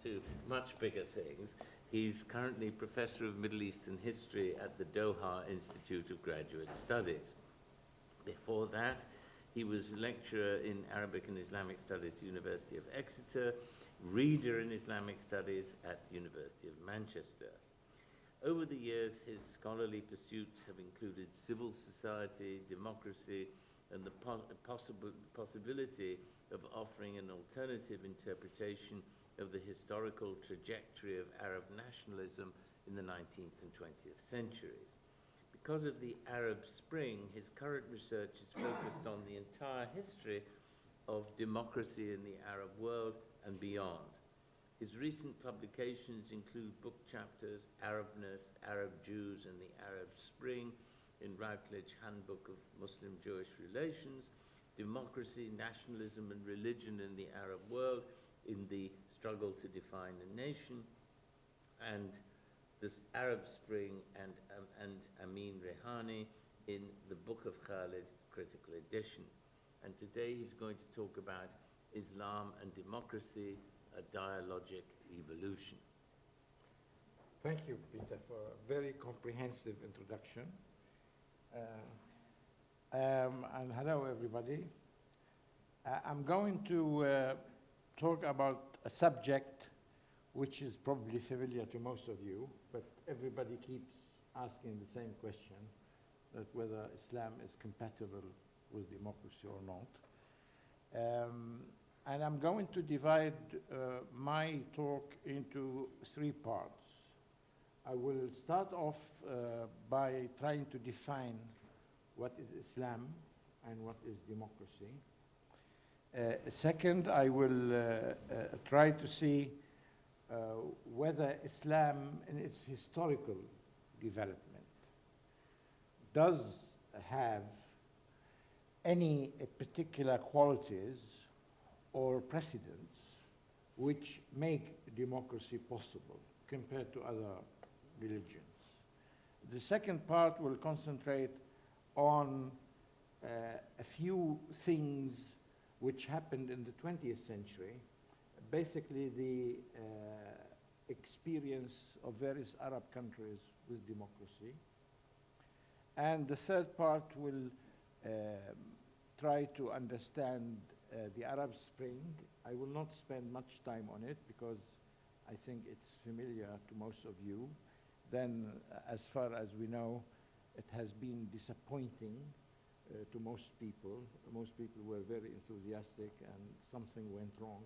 to much bigger things. He's currently Professor of Middle Eastern History at the Doha Institute of Graduate Studies. Before that, he was lecturer in Arabic and Islamic Studies at the University of Exeter, reader in Islamic Studies at the University of Manchester. Over the years, his scholarly pursuits have included civil society, democracy, and the possibility of offering an alternative interpretation of the historical trajectory of Arab nationalism in the 19th and 20th centuries. Because of the Arab Spring, his current research is focused on the entire history of democracy in the Arab world and beyond. His recent publications include book chapters, Arabness, Arab Jews and the Arab Spring in Routledge Handbook of Muslim-Jewish Relations, Democracy, Nationalism and Religion in the Arab World in the Struggle to Define a Nation, and this Arab Spring and Amin Rehani in the Book of Khalid, Critical Edition. And today he's going to talk about Islam and Democracy, a Dialogic Evolution. Thank you, Peter, for a very comprehensive introduction. And hello, everybody. I'm going to talk about a subject which is probably familiar to most of you, but everybody keeps asking the same question, that whether Islam is compatible with democracy or not. And I'm going to divide my talk into three parts. I will start off by trying to define what is Islam and what is democracy. Second, I will try to see whether Islam in its historical development does have any particular qualities or precedents which make democracy possible compared to other religions. The second part will concentrate on a few things which happened in the 20th century, basically the experience of various Arab countries with democracy. And the third part will try to understand the Arab Spring. I will not spend much time on it because I think it's familiar to most of you. Then, as far as we know, it has been disappointing to most people. Most people were very enthusiastic and something went wrong,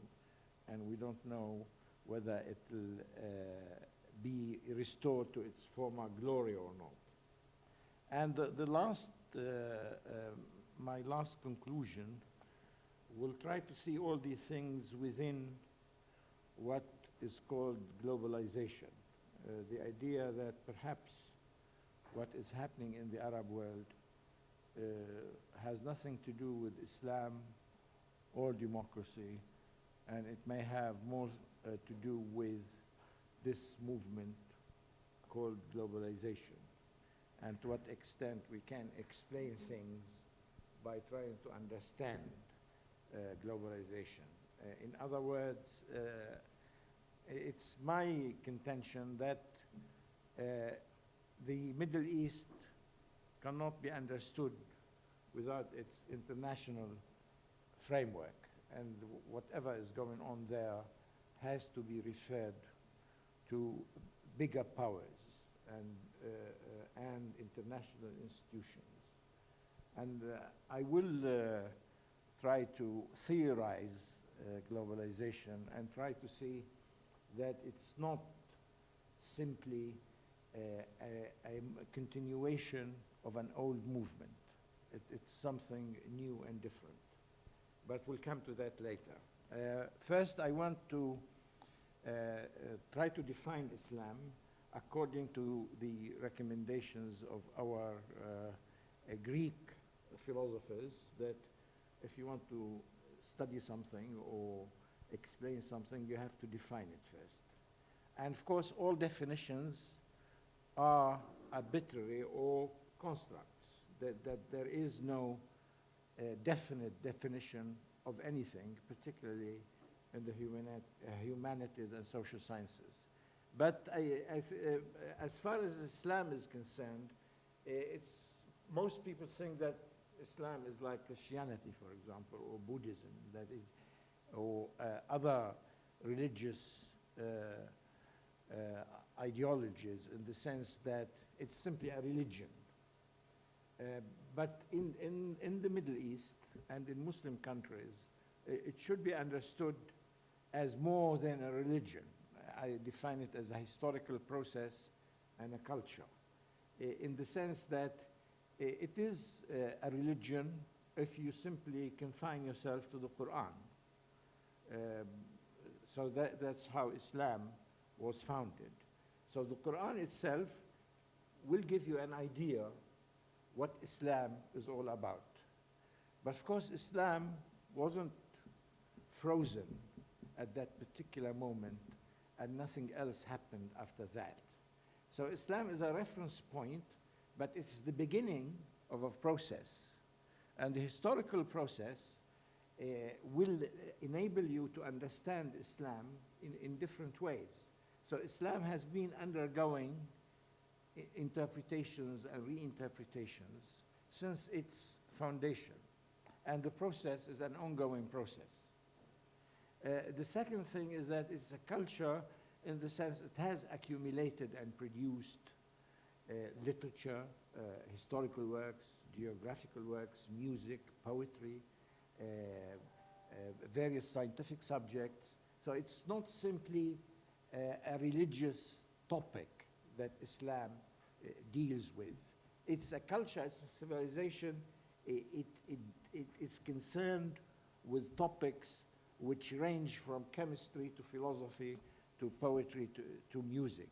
and we don't know whether it will be restored to its former glory or not. And my last conclusion will try to see all these things within what is called globalization. The idea that perhaps what is happening in the Arab world has nothing to do with Islam or democracy, and it may have more to do with this movement called globalization, and to what extent we can explain things by trying to understand globalization. In other words, it's my contention that the Middle East cannot be understood without its international framework, and whatever is going on there has to be referred to bigger powers and international institutions. And I will try to theorize globalization and try to see that it's not simply a continuation of an old movement. It's something new and different. But we'll come to that later. First, I want to try to define Islam according to the recommendations of our Greek philosophers, that if you want to study something or explain something, you have to define it first. And of course, all definitions are arbitrary or constructs, that there is no definite definition of anything, particularly in the humanities and social sciences. But as far as Islam is concerned, most people think that Islam is like Christianity, for example, or Buddhism, or other religious ideologies, in the sense that it's simply a religion. But in the Middle East and in Muslim countries, it should be understood as more than a religion. I define it as a historical process and a culture, in the sense that it is a religion if you simply confine yourself to the Quran. So that's how Islam was founded. So the Quran itself will give you an idea what Islam is all about. But of course, Islam wasn't frozen at that particular moment, and nothing else happened after that. So Islam is a reference point, but it's the beginning of a process. And the historical process will enable you to understand Islam in different ways. So Islam has been undergoing interpretations and reinterpretations since its foundation. And the process is an ongoing process. The second thing is that it's a culture in the sense it has accumulated and produced literature, historical works, geographical works, music, poetry, various scientific subjects. So it's not simply a religious topic that Islam deals with. It's a culture, it's a civilization. It's concerned with topics which range from chemistry to philosophy to poetry to music.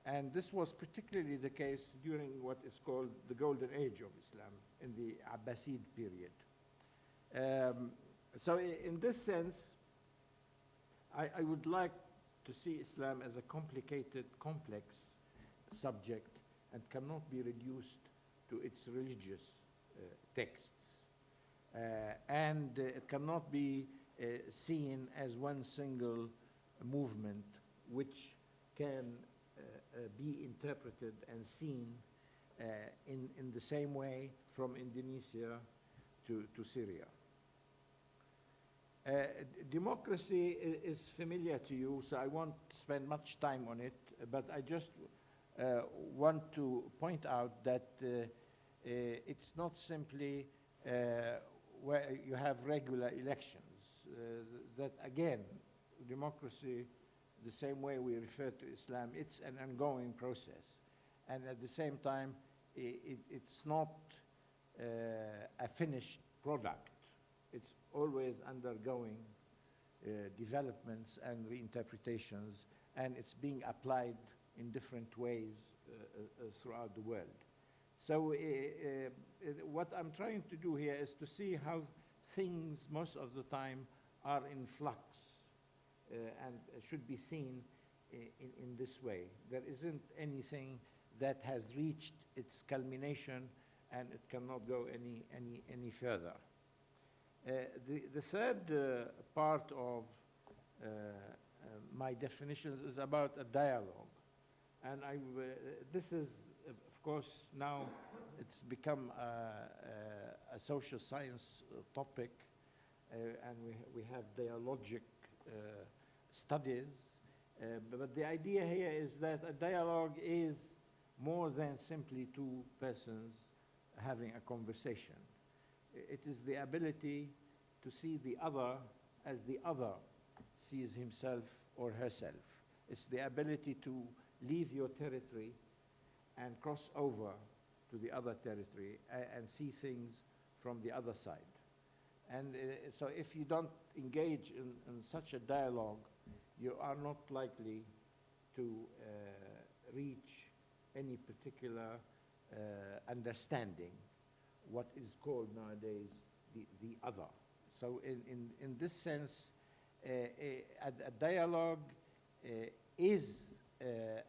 And this was particularly the case during what is called the Golden Age of Islam, in the Abbasid period. So in this sense, I would like to see Islam as a complicated, complex subject and cannot be reduced to its religious texts. And it cannot be seen as one single movement which can be interpreted and seen in the same way from Indonesia to Syria. Democracy is familiar to you, so I won't spend much time on it, but I just want to point out that it's not simply where you have regular elections. That again, democracy, the same way we refer to Islam, it's an ongoing process. And at the same time, it's not a finished product. It's always undergoing developments and reinterpretations, and it's being applied in different ways throughout the world. So what I'm trying to do here is to see how things most of the time are in flux and should be seen in this way. There isn't anything that has reached its culmination and it cannot go any further. The third part of my definitions is about a dialogue. And this is, of course, now it's become a social science topic, and we have dialogic studies. But the idea here is that a dialogue is more than simply two persons having a conversation. It is the ability to see the other as the other sees himself or herself. It's the ability to leave your territory and cross over to the other territory and see things from the other side. And so if you don't engage in such a dialogue, you are not likely to reach any particular understanding, what is called nowadays the other. So in this sense, a dialogue is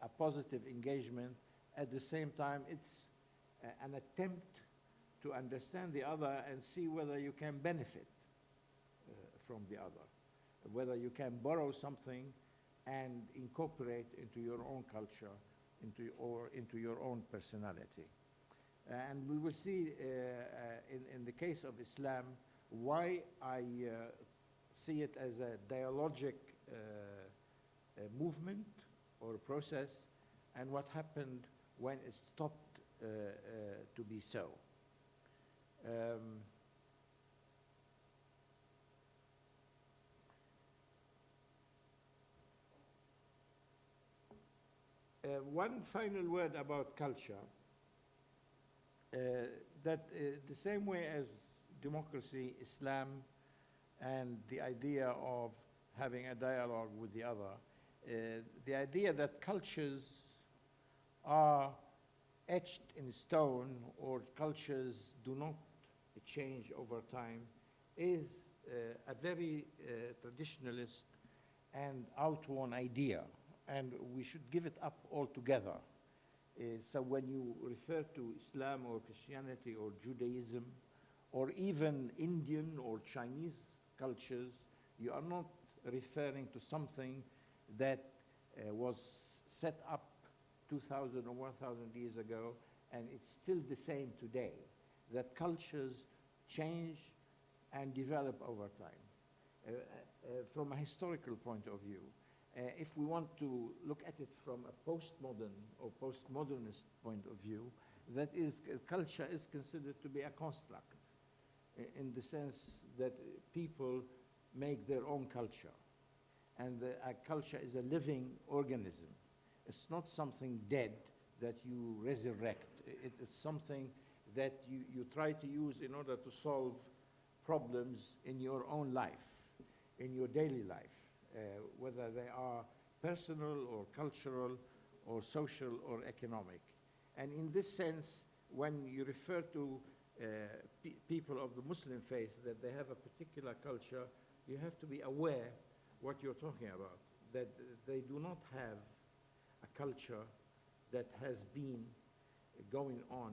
a positive engagement. At the same time, it's an attempt to understand the other and see whether you can benefit from the other. whether you can borrow something and incorporate into your own culture, or into your own personality. And we will see in the case of Islam why I see it as a dialogic movement or process, and what happened when it stopped to be so. One final word about culture, that the same way as democracy, Islam, and the idea of having a dialogue with the other, the idea that cultures are etched in stone or cultures do not change over time is a very traditionalist and outworn idea, and we should give it up altogether. So when you refer to Islam or Christianity or Judaism or even Indian or Chinese cultures, you are not referring to something that was set up 2,000 or 1,000 years ago, and it's still the same today, that cultures change and develop over time. From a historical point of view, if we want to look at it from a postmodern or postmodernist point of view, that is, culture is considered to be a construct, in the sense that people make their own culture. And a culture is a living organism. It's not something dead that you resurrect. It's something that you try to use in order to solve problems in your own life, in your daily life, whether they are personal or cultural or social or economic. And in this sense, when you refer to people of the Muslim faith that they have a particular culture, you have to be aware what you're talking about, that they do not have a culture that has been going on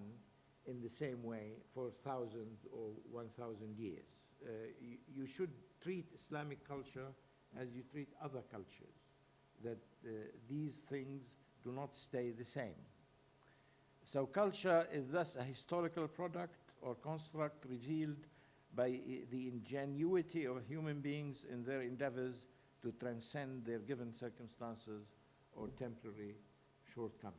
in the same way for 1,000 or 1,000 years. You should treat Islamic culture as you treat other cultures, that these things do not stay the same. So culture is thus a historical product or construct revealed by the ingenuity of human beings in their endeavors to transcend their given circumstances or temporary shortcomings.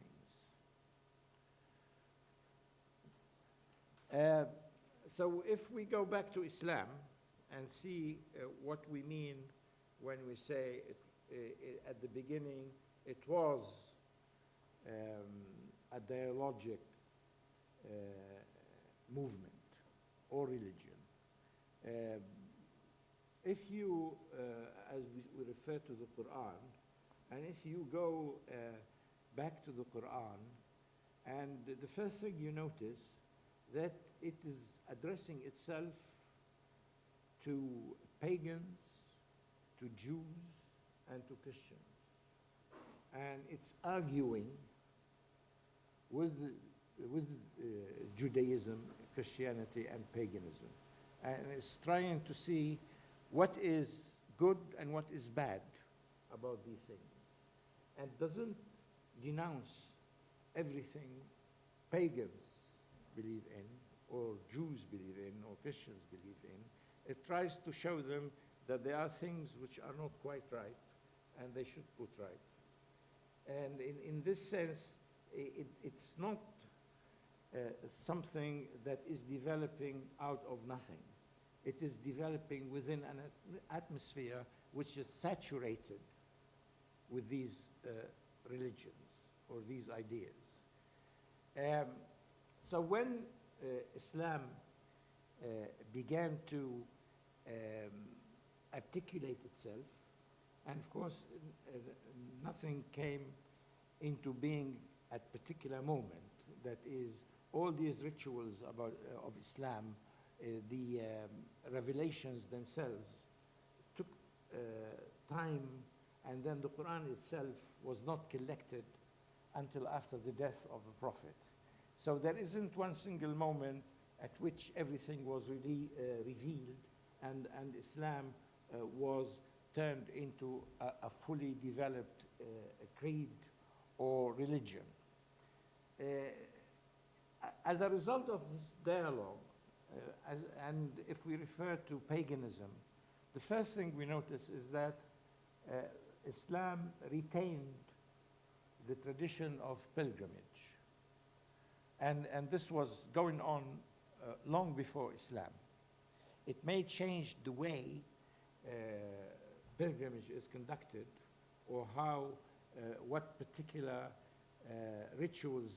So if we go back to Islam and see what we mean when we say at the beginning it was a dialogic movement or religion. If you, as we refer to the Quran, and if you go back to the Quran, and the first thing you notice that it is addressing itself to pagans, to Jews, and to Christians. And it's arguing with Judaism, Christianity, and paganism. And it's trying to see what is good and what is bad about these things. And doesn't denounce everything pagans believe in, or Jews believe in, or Christians believe in. It tries to show them that there are things which are not quite right, and they should put right. And in this sense, it's not something that is developing out of nothing. It is developing within an atmosphere which is saturated with these religions or these ideas. So when Islam began to articulate itself, and of course nothing came into being at a particular moment, that is, all these rituals of Islam, the revelations themselves took time, and then the Quran itself was not collected until after the death of the Prophet. So there isn't one single moment at which everything was really revealed, and Islam was turned into a fully developed creed or religion. As a result of this dialogue, and if we refer to paganism, the first thing we notice is that Islam retained the tradition of pilgrimage. And this was going on long before Islam. It may change the way pilgrimage is conducted, or how, what particular rituals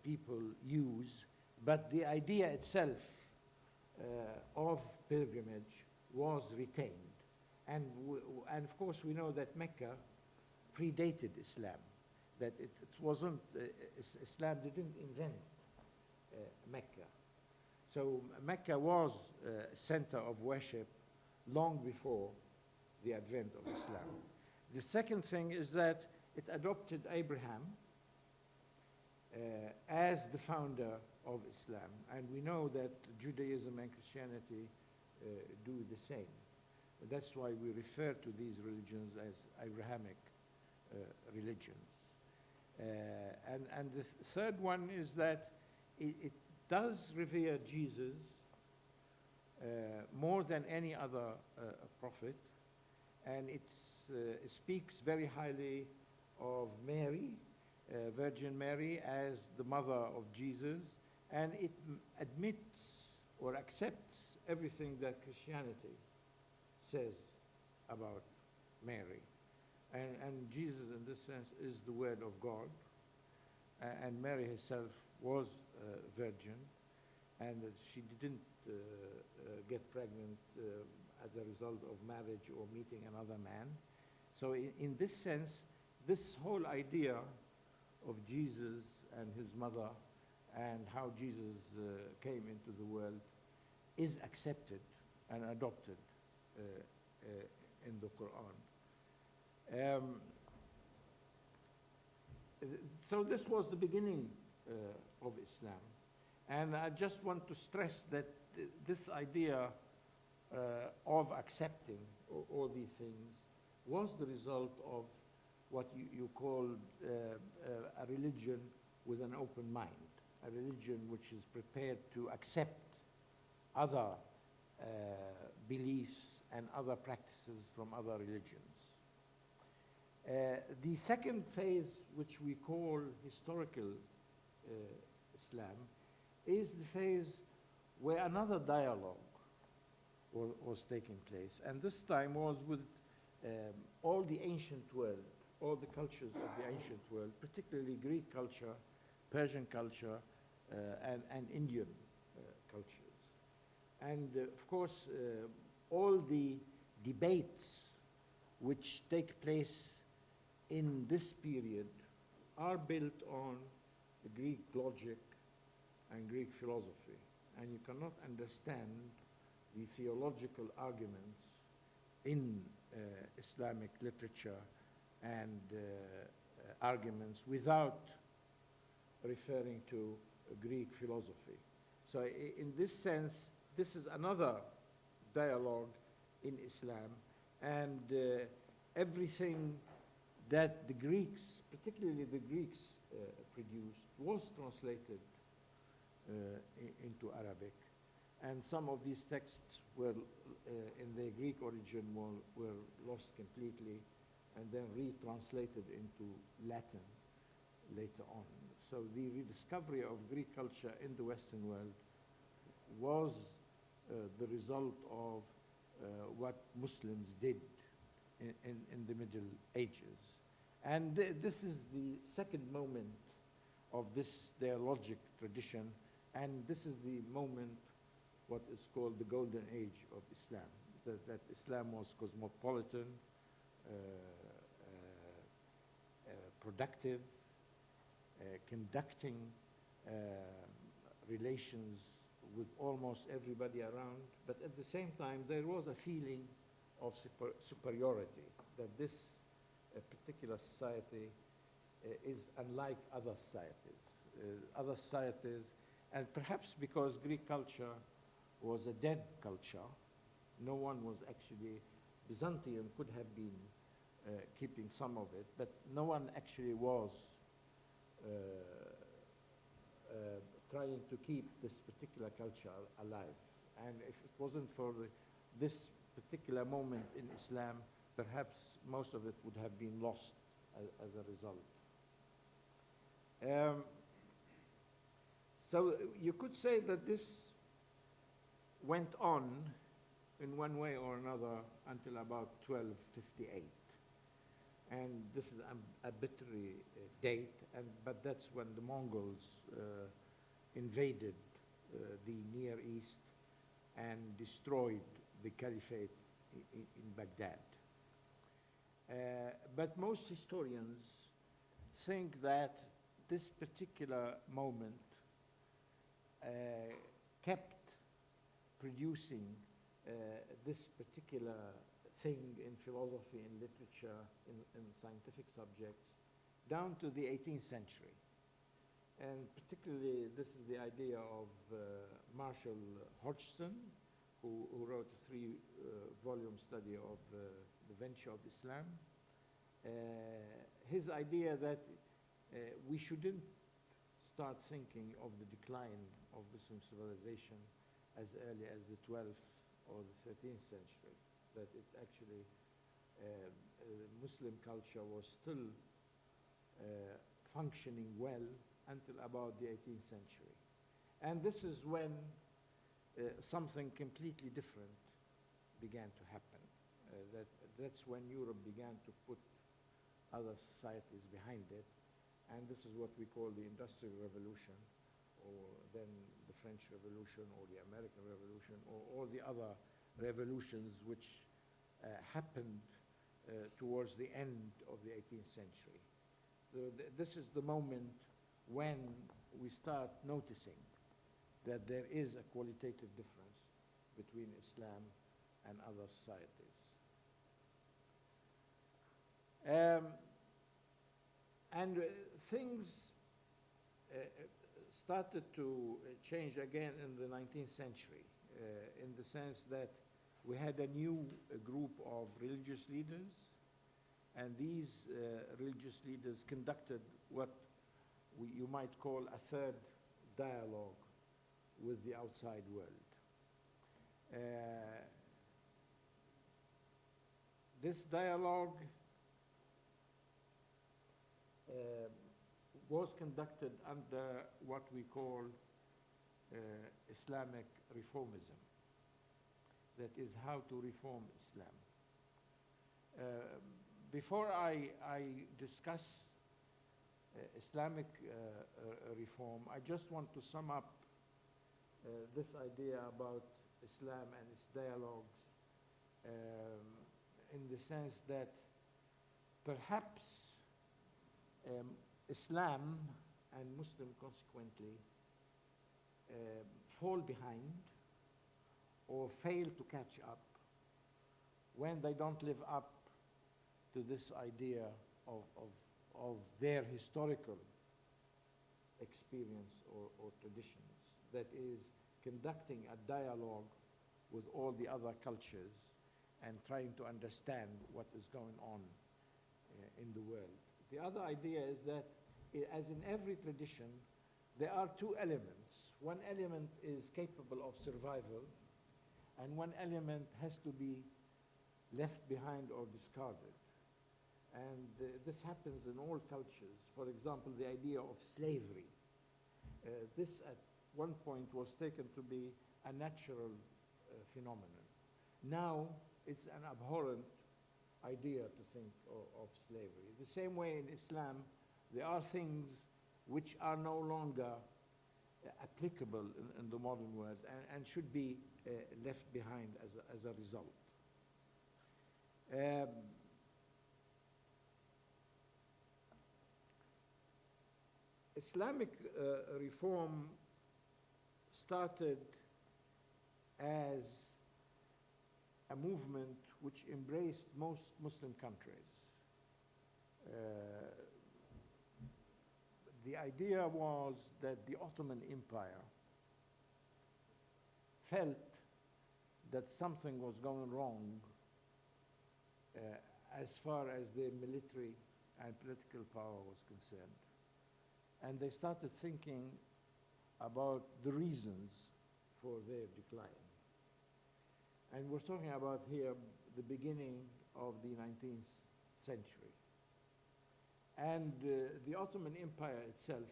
people use, but the idea itself of pilgrimage was retained. And of course we know that Mecca predated Islam, that it wasn't, Islam didn't invent Mecca. So Mecca was a center of worship long before the advent of Islam. The second thing is that it adopted Abraham as the founder of Islam. And we know that Judaism and Christianity do the same. That's why we refer to these religions as Abrahamic religions. And the third one is that it does revere Jesus more than any other prophet, and it speaks very highly of Mary, Virgin Mary, as the mother of Jesus, and it admits or accepts everything that Christianity says about Mary. And Jesus, in this sense, is the Word of God, and Mary herself was a virgin, and that she didn't get pregnant as a result of marriage or meeting another man. So in this sense, this whole idea of Jesus and his mother and how Jesus came into the world is accepted and adopted in the Quran. So this was the beginning of Islam. And I just want to stress that this idea of accepting all these things was the result of what you call a religion with an open mind, a religion which is prepared to accept other beliefs and other practices from other religions. The second phase, which we call historical Islam, is the phase where another dialogue was taking place. And this time was with all the ancient world, all the cultures of the ancient world, particularly Greek culture, Persian culture, and Indian cultures. And of course, all the debates which take place in this period are built on the Greek logic and Greek philosophy. And you cannot understand the theological arguments in Islamic literature and arguments without referring to Greek philosophy. So in this sense, this is another dialogue in Islam, and everything that the Greeks, particularly the Greeks, produced was translated into Arabic. And some of these texts were, in their Greek origin, were lost completely and then retranslated into Latin later on. So the rediscovery of Greek culture in the Western world was the result of what Muslims did in the Middle Ages. And this is the second moment of this dialogic tradition, and this is the moment what is called the golden age of Islam, that Islam was cosmopolitan, productive, conducting relations with almost everybody around, but at the same time there was a feeling of superiority, that this particular society is unlike other societies. And perhaps because Greek culture was a dead culture, no one was actually Byzantium could have been keeping some of it, but no one actually was trying to keep this particular culture alive. And if it wasn't for this particular moment in Islam, perhaps most of it would have been lost as a result. So you could say that this went on in one way or another until about 1258. And this is a arbitrary date, but that's when the Mongols invaded the Near East and destroyed the caliphate in Baghdad. But most historians think that this particular moment kept producing this particular thing in philosophy, in literature, in scientific subjects, down to the 18th century. And particularly, this is the idea of Marshall Hodgson, who wrote a three-volume study of the venture of Islam. His idea that we shouldn't start thinking of the decline of Muslim civilization as early as the 12th or the 13th century, that it actually, Muslim culture was still functioning well until about the 18th century. And this is when something completely different began to happen. That's when Europe began to put other societies behind it. And this is what we call the Industrial Revolution, or then the French Revolution, or the American Revolution, or all the other revolutions which happened towards the end of the 18th century. This is the moment when we start noticing that there is a qualitative difference between Islam and other societies. And things started to change again in the 19th century, in the sense that we had a new group of religious leaders, and these religious leaders conducted what you might call a third dialogue with the outside world. This dialogue was conducted under what we call Islamic reformism. That is, how to reform Islam. Before I discuss Islamic reform, I just want to sum up this idea about Islam and its dialogues in the sense that perhaps Islam and Muslim consequently fall behind or fail to catch up when they don't live up to this idea of their historical experience or traditions. That is, conducting a dialogue with all the other cultures and trying to understand what is going on in the world. The other idea is that, as in every tradition, there are two elements. One element is capable of survival, and one element has to be left behind or discarded. And this happens in all cultures. For example, the idea of slavery. This at one point was taken to be a natural phenomenon. Now it's an abhorrent idea to think of slavery. The same way in Islam, there are things which are no longer applicable in the modern world and should be left behind as a result. Islamic reform started as a movement which embraced most Muslim countries. The idea was that the Ottoman Empire felt that something was going wrong as far as their military and political power was concerned. And they started thinking about the reasons for their decline. And we're talking about here the beginning of the 19th century. And the Ottoman Empire itself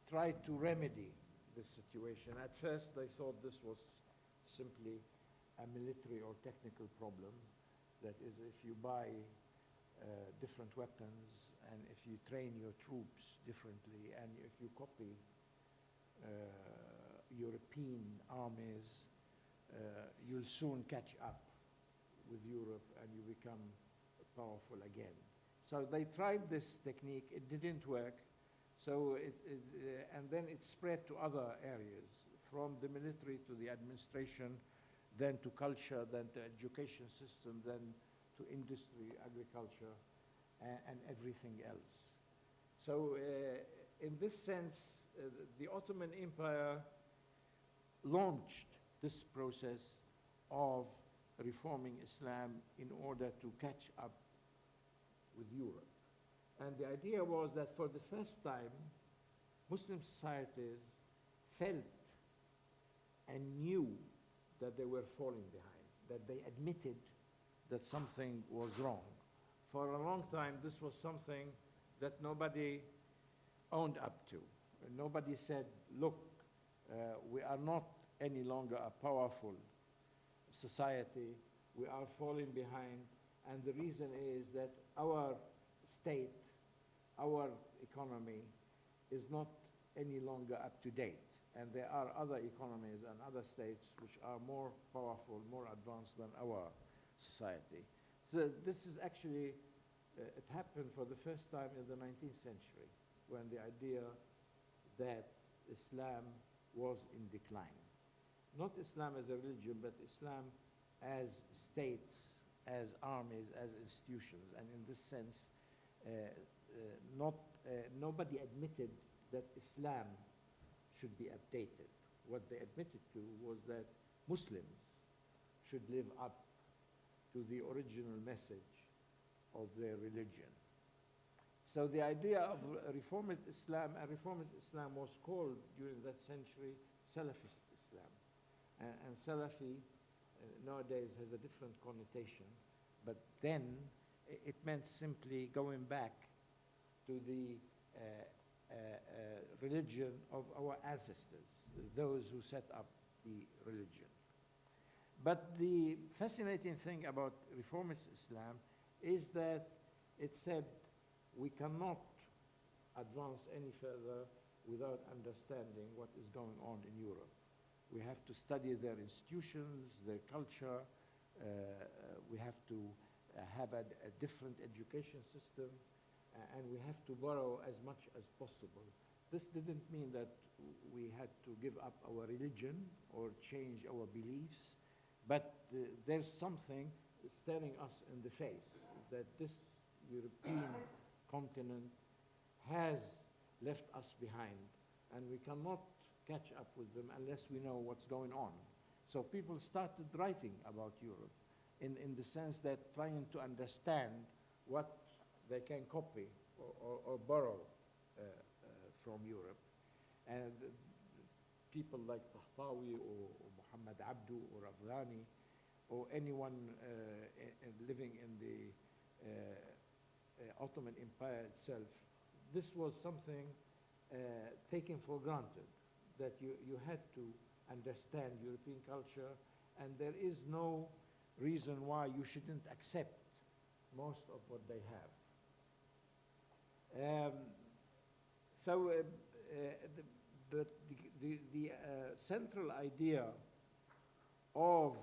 tried to remedy this situation. At first, they thought this was simply a military or technical problem. That is, if you buy different weapons and if you train your troops differently and if you copy European armies, you'll soon catch up with Europe and you become powerful again. So they tried this technique, it didn't work, so and then it spread to other areas, from the military to the administration, then to culture, then to education system, then to industry, agriculture, and everything else. So in this sense, the Ottoman Empire launched this process of reforming Islam in order to catch up with Europe. And the idea was that for the first time, Muslim societies felt and knew that they were falling behind, that they admitted that something was wrong. For a long time, this was something that nobody owned up to. Nobody said, look, we are not any longer a powerful society, we are falling behind, and the reason is that our state, our economy is not any longer up to date. And there are other economies and other states which are more powerful, more advanced than our society. So this is actually, it happened for the first time in the 19th century, when the idea that Islam was in decline. Not Islam as a religion, but Islam as states, as armies, as institutions. And in this sense, nobody admitted that Islam should be updated. What they admitted to was that Muslims should live up to the original message of their religion. So the idea of reformist Islam, and reformist Islam was called during that century Salafist Islam. And Salafi nowadays has a different connotation, but then it meant simply going back to the religion of our ancestors, those who set up the religion. But the fascinating thing about reformist Islam is that it said we cannot advance any further without understanding what is going on in Europe. We have to study their institutions, their culture. We have to have a different education system, and we have to borrow as much as possible. This didn't mean that we had to give up our religion or change our beliefs, but there's something staring us in the face, that this European continent has left us behind, and we cannot catch up with them unless we know what's going on. So people started writing about Europe in the sense that trying to understand what they can copy or borrow from Europe. And people like Tahtawi or Muhammad Abdu or Afghani or anyone living in the Ottoman Empire itself, this was something taken for granted, that you had to understand European culture, and there is no reason why you shouldn't accept most of what they have. The central idea of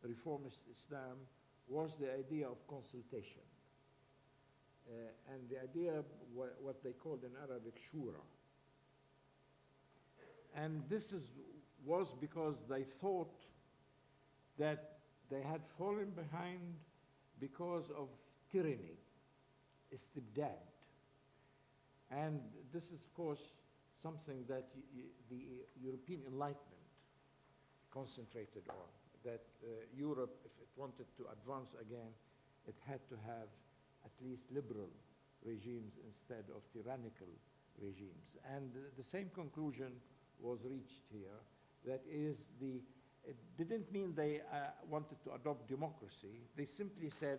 reformist Islam was the idea of consultation. And the idea, what they called in Arabic, shura. And this was because they thought that they had fallen behind because of tyranny, istibdad. And this is, of course, something that the European Enlightenment concentrated on, that Europe, if it wanted to advance again, it had to have at least liberal regimes instead of tyrannical regimes. And the same conclusion was reached here. That is, it didn't mean they wanted to adopt democracy. They simply said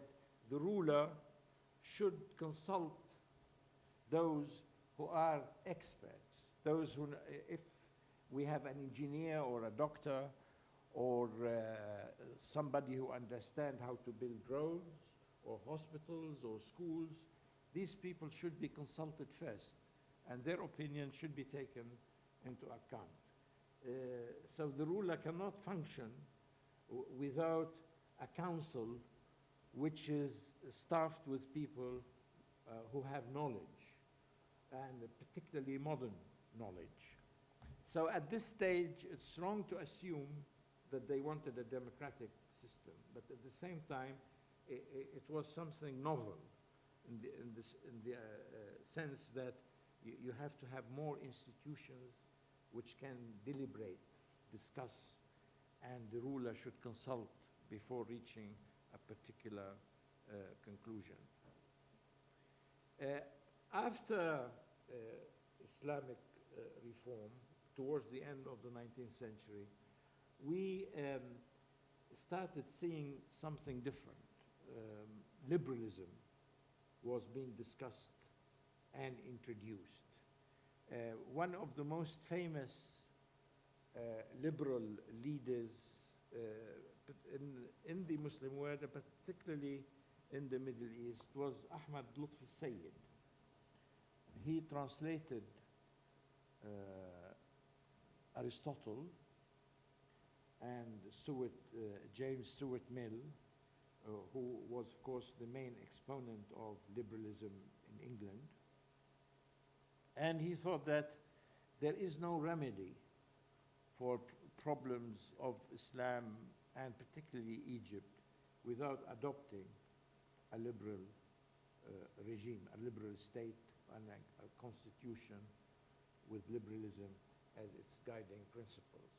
the ruler should consult those who are experts, those who, if we have an engineer or a doctor or somebody who understands how to build roads or hospitals or schools, these people should be consulted first, and their opinion should be taken into account. So the ruler cannot function without a council which is staffed with people who have knowledge, and particularly modern knowledge. So at this stage, it's wrong to assume that they wanted a democratic system, but at the same time, it was something novel in the sense that you have to have more institutions which can deliberate, discuss, and the ruler should consult before reaching a particular conclusion. After Islamic reform, towards the end of the 19th century, we started seeing something different. Liberalism was being discussed and introduced. One of the most famous liberal leaders in the Muslim world, particularly in the Middle East, was Ahmad Lutfi Sayyid. He translated Aristotle and James Stuart Mill, who was, of course, the main exponent of liberalism in England. And he thought that there is no remedy for problems of Islam, and particularly Egypt, without adopting a liberal regime, a liberal state, and a constitution with liberalism as its guiding principles.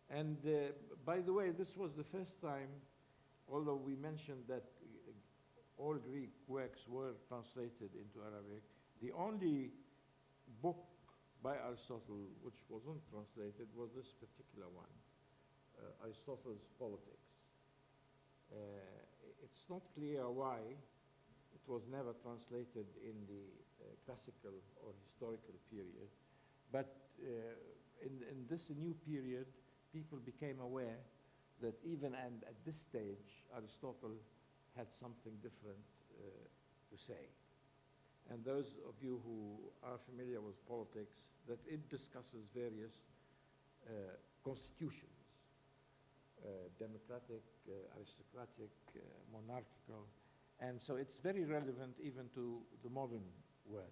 And by the way, this was the first time, although we mentioned that all Greek works were translated into Arabic, the only book by Aristotle which wasn't translated was this particular one, Aristotle's Politics. It's not clear why it was never translated in the classical or historical period, but in this new period, people became aware that even at this stage, Aristotle had something different to say. And those of you who are familiar with politics, that it discusses various constitutions, democratic, aristocratic, monarchical, and so it's very relevant even to the modern world.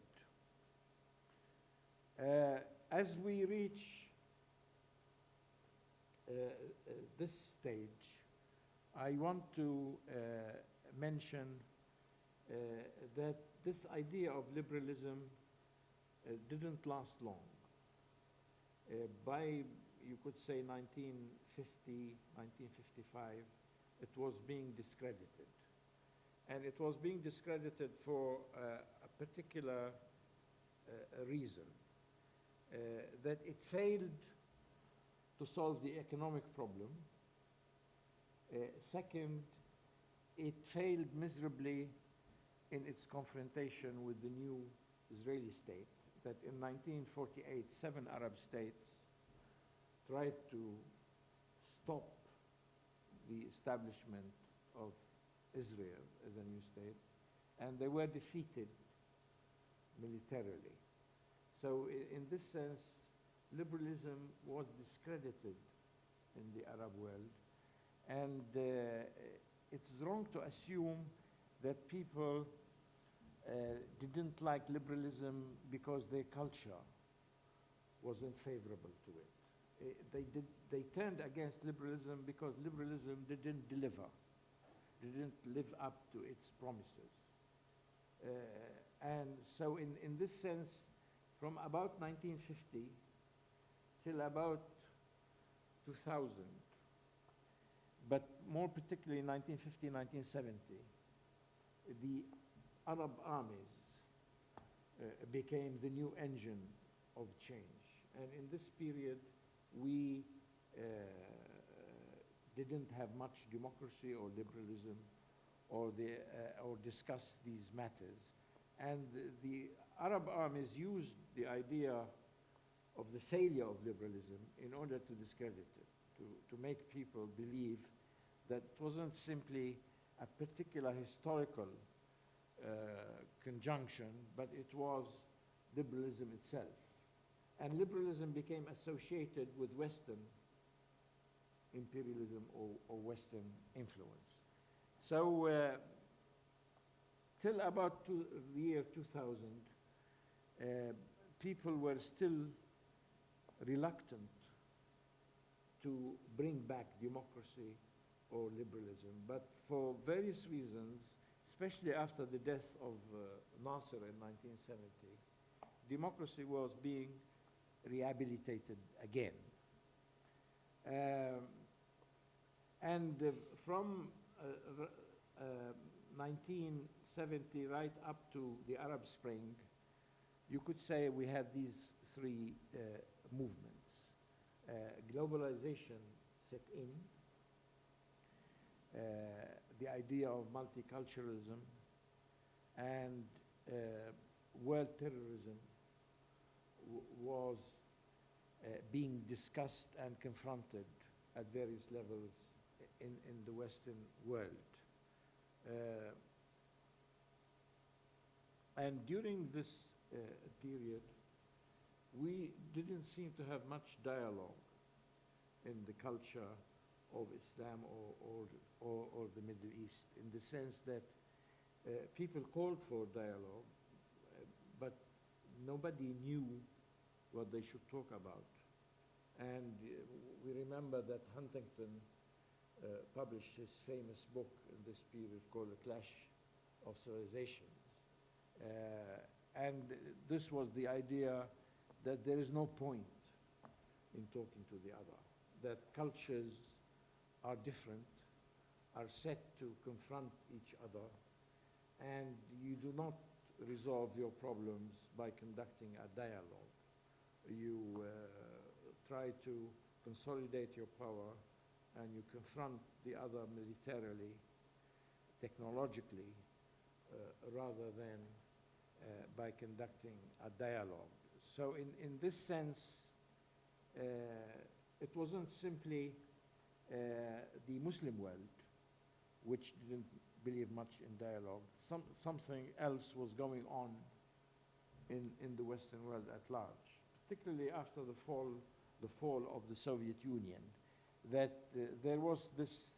As we reach this stage, I want to mention that this idea of liberalism didn't last long. By, you could say, 1950, 1955, it was being discredited. And it was being discredited for a particular reason, that it failed to solve the economic problem. Second, it failed miserably in its confrontation with the new Israeli state, that in 1948, 7 Arab states tried to stop the establishment of Israel as a new state, and they were defeated militarily. So in this sense, liberalism was discredited in the Arab world, and it's wrong to assume that people didn't like liberalism because their culture wasn't favorable to it. They turned against liberalism because liberalism didn't deliver, didn't live up to its promises. And so in this sense, from about 1950 till about 2000, but more particularly 1950, 1970, the Arab armies became the new engine of change. And in this period, we didn't have much democracy or liberalism or discuss these matters. And the Arab armies used the idea of the failure of liberalism in order to discredit it, to make people believe that it wasn't simply a particular historical conjunction, but it was liberalism itself. And liberalism became associated with Western imperialism or Western influence. So till about the year 2000, people were still reluctant to bring back democracy or liberalism, but for various reasons, especially after the death of Nasser in 1970, democracy was being rehabilitated again. From 1970 right up to the Arab Spring, you could say we had these three movements. Globalization set in, the idea of multiculturalism, and world terrorism was being discussed and confronted at various levels in the Western world. And during this period, we didn't seem to have much dialogue in the culture of Islam or the Middle East, in the sense that people called for dialogue, but nobody knew what they should talk about. And we remember that Huntington published his famous book in this period called The Clash of Civilizations. And this was the idea that there is no point in talking to the other, that cultures are different, are set to confront each other, and you do not resolve your problems by conducting a dialogue. You try to consolidate your power, and you confront the other militarily, technologically, rather than by conducting a dialogue. So in this sense, it wasn't simply the Muslim world, which didn't believe much in dialogue. Something else was going on in the Western world at large, particularly after the fall of the Soviet Union, that there was this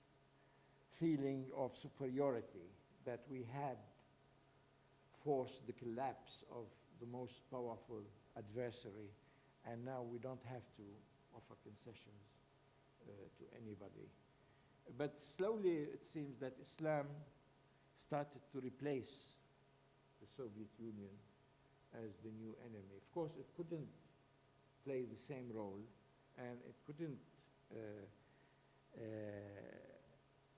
feeling of superiority, that we had forced the collapse of the most powerful adversary, and now we don't have to offer concessions to anybody. But slowly it seems that Islam started to replace the Soviet Union as the new enemy. Of course, it couldn't play the same role, and it couldn't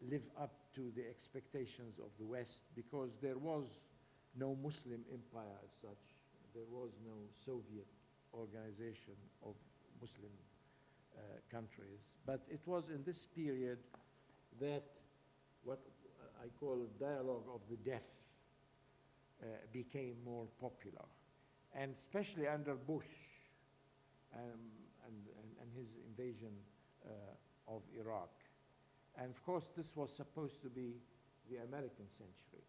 live up to the expectations of the West, because there was no Muslim empire as such. There was no Soviet organization of Muslim countries. But it was in this period that what I call dialogue of the deaf became more popular. And especially under Bush and his invasion of Iraq. And of course, this was supposed to be the American century.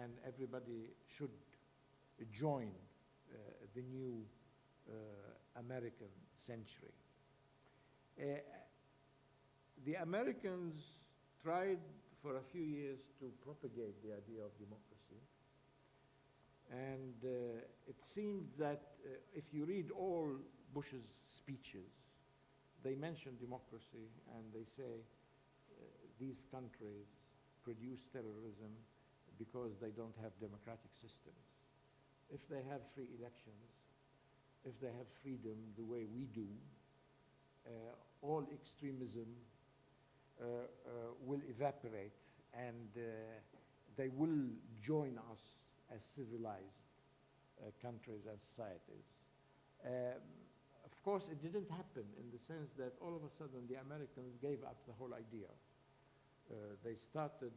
And everybody should join the new American century. The Americans tried for a few years to propagate the idea of democracy. And it seemed that if you read all Bush's speeches, they mention democracy, and they say these countries produce terrorism because they don't have democratic systems. If they have free elections, if they have freedom the way we do, all extremism will evaporate, and they will join us as civilized countries and societies. Um, of course, it didn't happen in the sense that all of a sudden the Americans gave up the whole idea. They started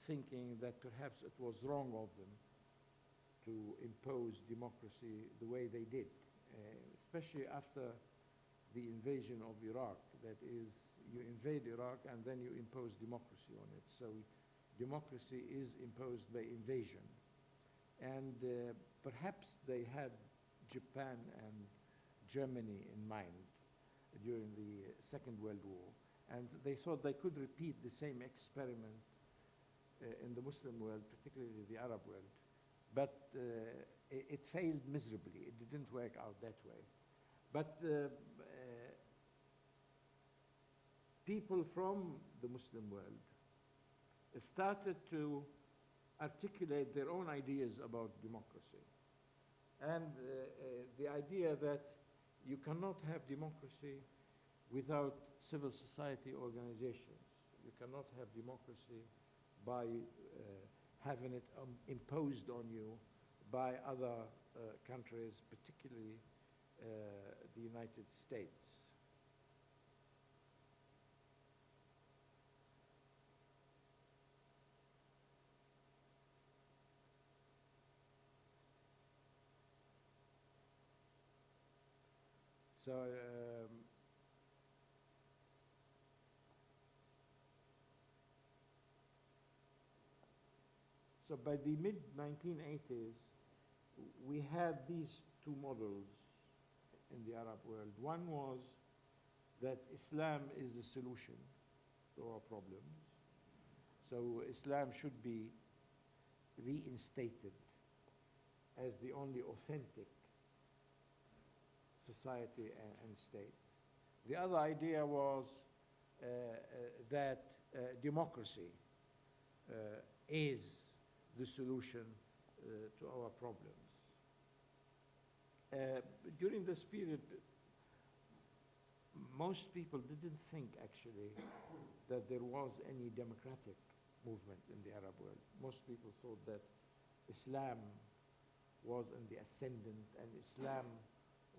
thinking that perhaps it was wrong of them to impose democracy the way they did, especially after the invasion of Iraq. That is, you invade Iraq and then you impose democracy on it. So democracy is imposed by invasion. And perhaps they had Japan and Germany in mind during the Second World War. And they thought they could repeat the same experiment in the Muslim world, particularly the Arab world. But it failed miserably. It didn't work out that way. But people from the Muslim world started to articulate their own ideas about democracy. And the idea that you cannot have democracy without civil society organizations. You cannot have democracy by having it imposed on you by other countries, particularly the United States. So by the mid-1980s, we had these two models in the Arab world. One was that Islam is the solution to our problems. So Islam should be reinstated as the only authentic society and state. The other idea was that democracy is the solution to our problems. During this period, most people didn't think actually that there was any democratic movement in the Arab world. Most people thought that Islam was in the ascendant and Islam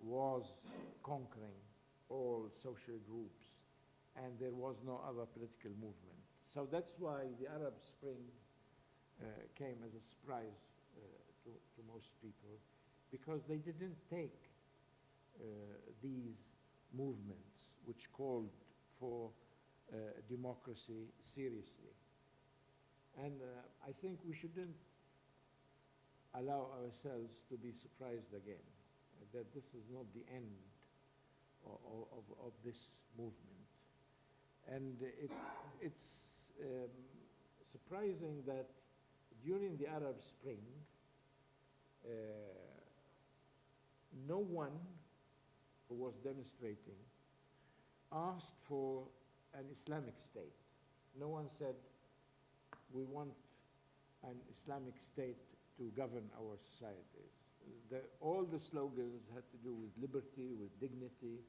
was conquering all social groups and there was no other political movement. So that's why the Arab Spring came as a surprise to most people, because they didn't take these movements which called for democracy seriously. And I think we shouldn't allow ourselves to be surprised again, that this is not the end of this movement. And it's surprising that during the Arab Spring, no one who was demonstrating asked for an Islamic state. No one said, we want an Islamic state to govern our societies. All the slogans had to do with liberty, with dignity,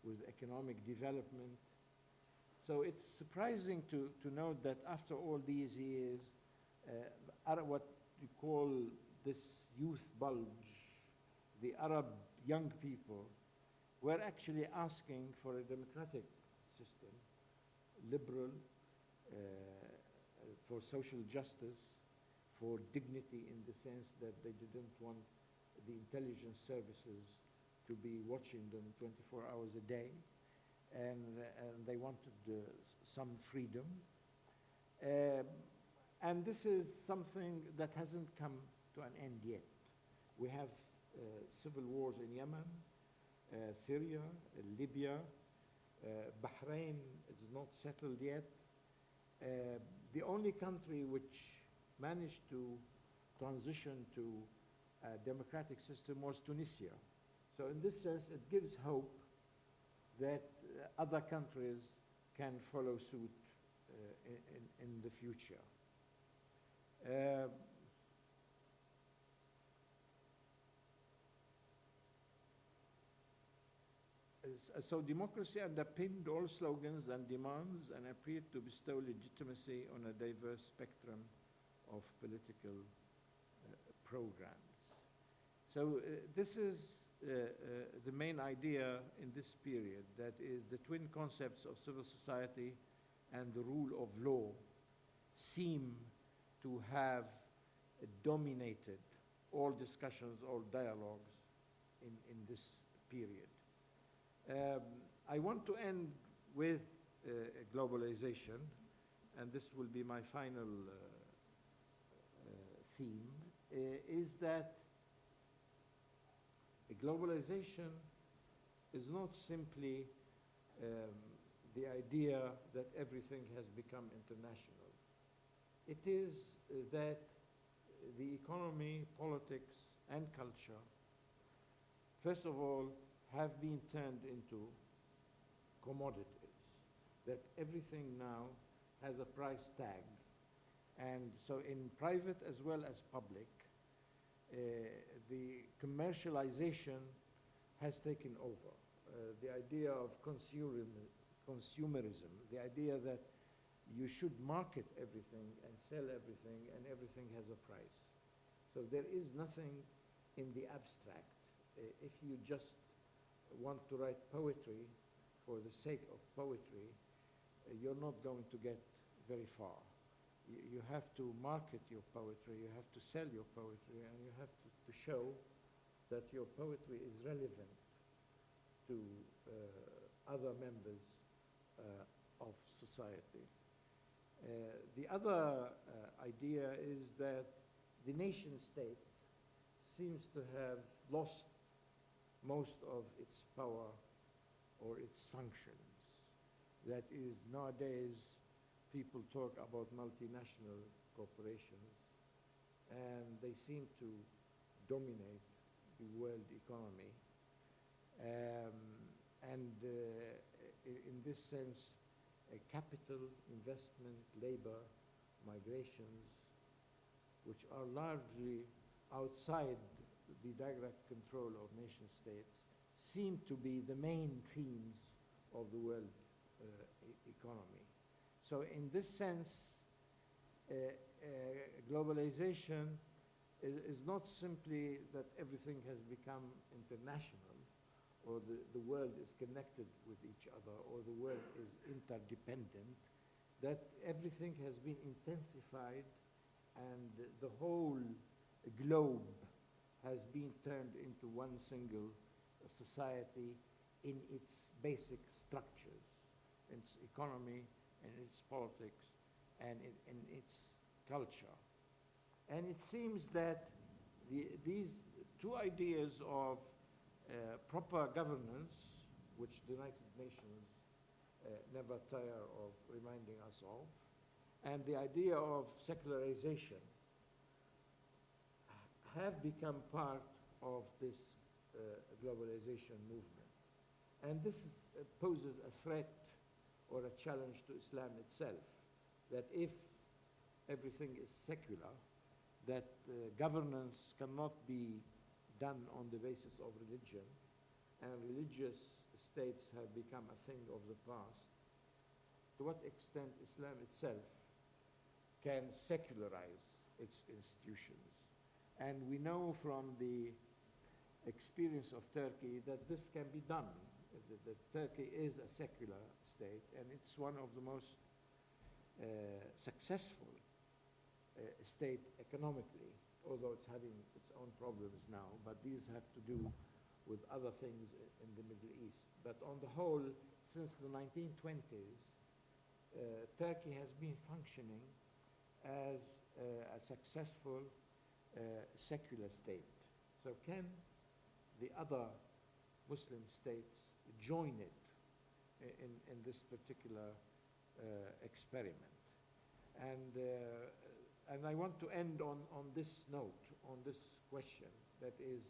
with economic development. So it's surprising to note that after all these years, what you call this youth bulge, the Arab young people, were actually asking for a democratic system, liberal, for social justice, for dignity in the sense that they didn't want the intelligence services to be watching them 24 hours a day, and they wanted some freedom. And this is something that hasn't come to an end yet. We have civil wars in Yemen, Syria, Libya, Bahrain is not settled yet. The only country which managed to transition to a democratic system was Tunisia. So in this sense, it gives hope that other countries can follow suit in the future. So democracy underpinned all slogans and demands and appeared to bestow legitimacy on a diverse spectrum of political programs. So this is the main idea in this period, that is the twin concepts of civil society and the rule of law seem to have dominated all discussions, all dialogues in this period. I want to end with globalization, and this will be my final theme, is that globalization is not simply the idea that everything has become international. It is that the economy, politics, and culture, first of all, have been turned into commodities, that everything now has a price tag. And so in private as well as public, the commercialization has taken over. The idea of consumerism, the idea that you should market everything and sell everything, and everything has a price. So there is nothing in the abstract. If you just want to write poetry for the sake of poetry, you're not going to get very far. You have to market your poetry, you have to sell your poetry, and you have to show that your poetry is relevant to other members of society. The other idea is that the nation state seems to have lost most of its power or its functions. That is, nowadays, people talk about multinational corporations, and they seem to dominate the world economy. In this sense, capital, investment, labor, migrations, which are largely outside the direct control of nation states, seem to be the main themes of the world economy. So in this sense, globalization is not simply that everything has become international, or the world is connected with each other, or the world is interdependent, that everything has been intensified and the whole globe has been turned into one single society in its basic structures, in its economy, in its politics, and in its culture. And it seems that these two ideas of proper governance, which the United Nations never tire of reminding us of, and the idea of secularization have become part of this globalization movement. And this poses a threat or a challenge to Islam itself, that if everything is secular, that governance cannot be done on the basis of religion, and religious states have become a thing of the past, to what extent Islam itself can secularize its institutions. And we know from the experience of Turkey that this can be done, that Turkey is a secular state, and it's one of the most successful state economically, although it's having its own problems now, but these have to do with other things in the Middle East. But on the whole, since the 1920s, Turkey has been functioning as a successful secular state. So can the other Muslim states join it in this particular experiment? And I want to end on this note, on this question, that is,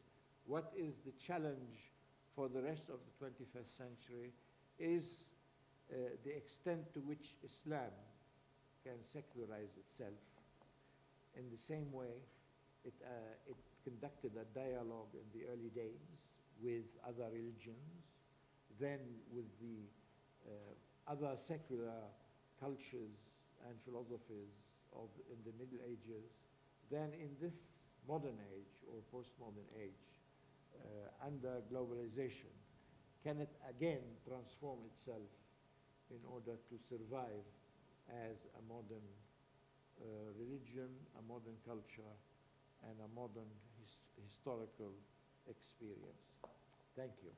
what is the challenge for the rest of the 21st century is the extent to which Islam can secularize itself. In the same way, it conducted a dialogue in the early days with other religions, then with the other secular cultures and philosophies in the Middle Ages, then in this modern age or postmodern age, under globalization, can it again transform itself in order to survive as a modern religion, a modern culture, and a modern historical experience? Thank you.